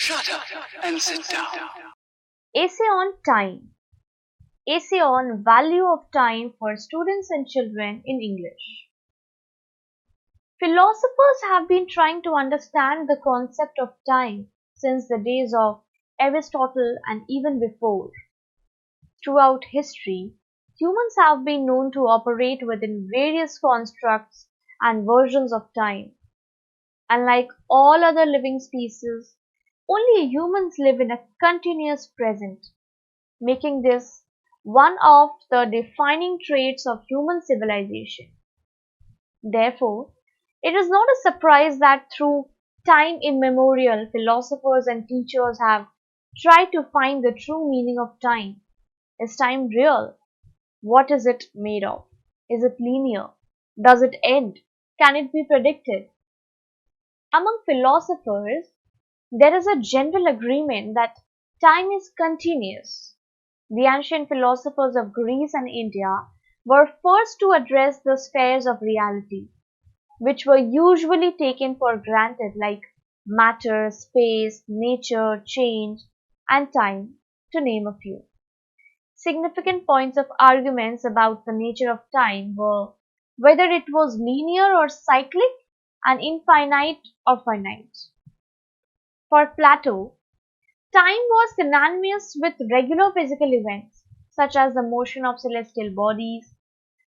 Shut up and sit down. Essay on time. Essay on value of time for students and children in English. Philosophers have been trying to understand the concept of time since the days of Aristotle and even before. Throughout history, humans have been known to operate within various constructs and versions of time. Unlike all other living species, only humans live in a continuous present, making this one of the defining traits of human civilization. Therefore, it is not a surprise that through time immemorial, philosophers and teachers have tried to find the true meaning of time. Is time real? What is it made of? Is it linear? Does it end? Can it be predicted? Among philosophers, there is a general agreement that time is continuous. The ancient philosophers of Greece and India were first to address the spheres of reality, which were usually taken for granted, like matter, space, nature, change, and time, to name a few. Significant points of arguments about the nature of time were whether it was linear or cyclic and infinite or finite. For Plato, time was synonymous with regular physical events such as the motion of celestial bodies,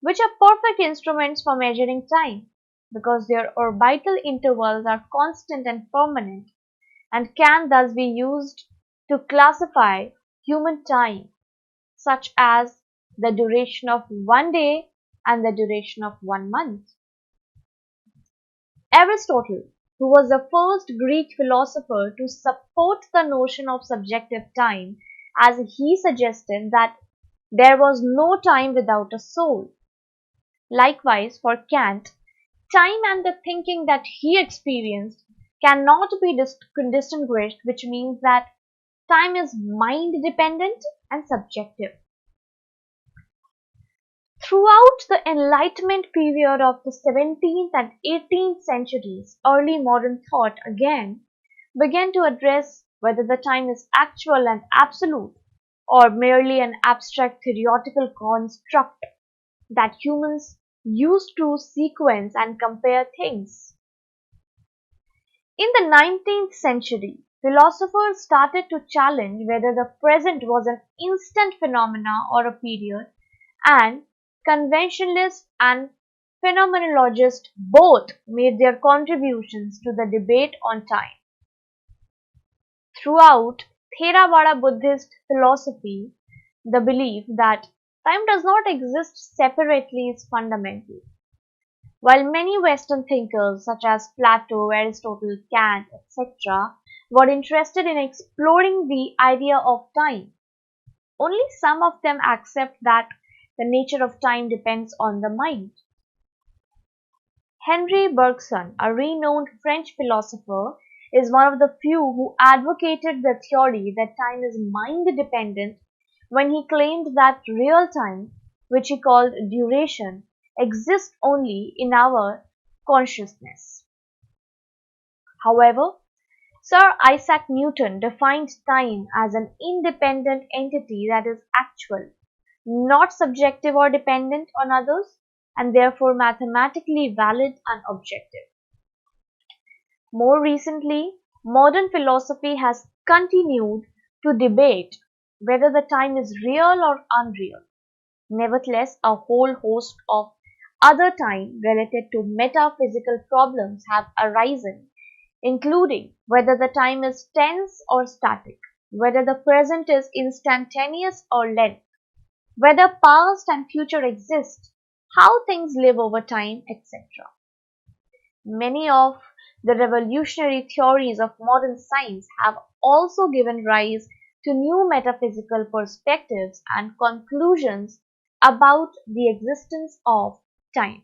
which are perfect instruments for measuring time because their orbital intervals are constant and permanent and can thus be used to classify human time, such as the duration of one day and the duration of 1 month. Aristotle, who was the first Greek philosopher to support the notion of subjective time, as he suggested that there was no time without a soul. Likewise, for Kant, time and the thinking that he experienced cannot be distinguished, which means that time is mind dependent and subjective. Throughout the Enlightenment period of the 17th and 18th centuries, early modern thought again began to address whether the time is actual and absolute or merely an abstract theoretical construct that humans use to sequence and compare things. In the 19th century, philosophers started to challenge whether the present was an instant phenomena or a period, and conventionalists and phenomenologists both made their contributions to the debate on time. Throughout Theravada Buddhist philosophy, the belief that time does not exist separately is fundamental. While many Western thinkers such as Plato, Aristotle, Kant, etc. were interested in exploring the idea of time, only some of them accept that the nature of time depends on the mind. Henri Bergson, a renowned French philosopher, is one of the few who advocated the theory that time is mind-dependent when he claimed that real time, which he called duration, exists only in our consciousness. However, Sir Isaac Newton defined time as an independent entity that is actual, not subjective or dependent on others, and therefore mathematically valid and objective. More recently, modern philosophy has continued to debate whether the time is real or unreal. Nevertheless, a whole host of other time related to metaphysical problems have arisen, including whether the time is tense or static, whether the present is instantaneous or length, whether past and future exist, how things live over time, etc. Many of the revolutionary theories of modern science have also given rise to new metaphysical perspectives and conclusions about the existence of time.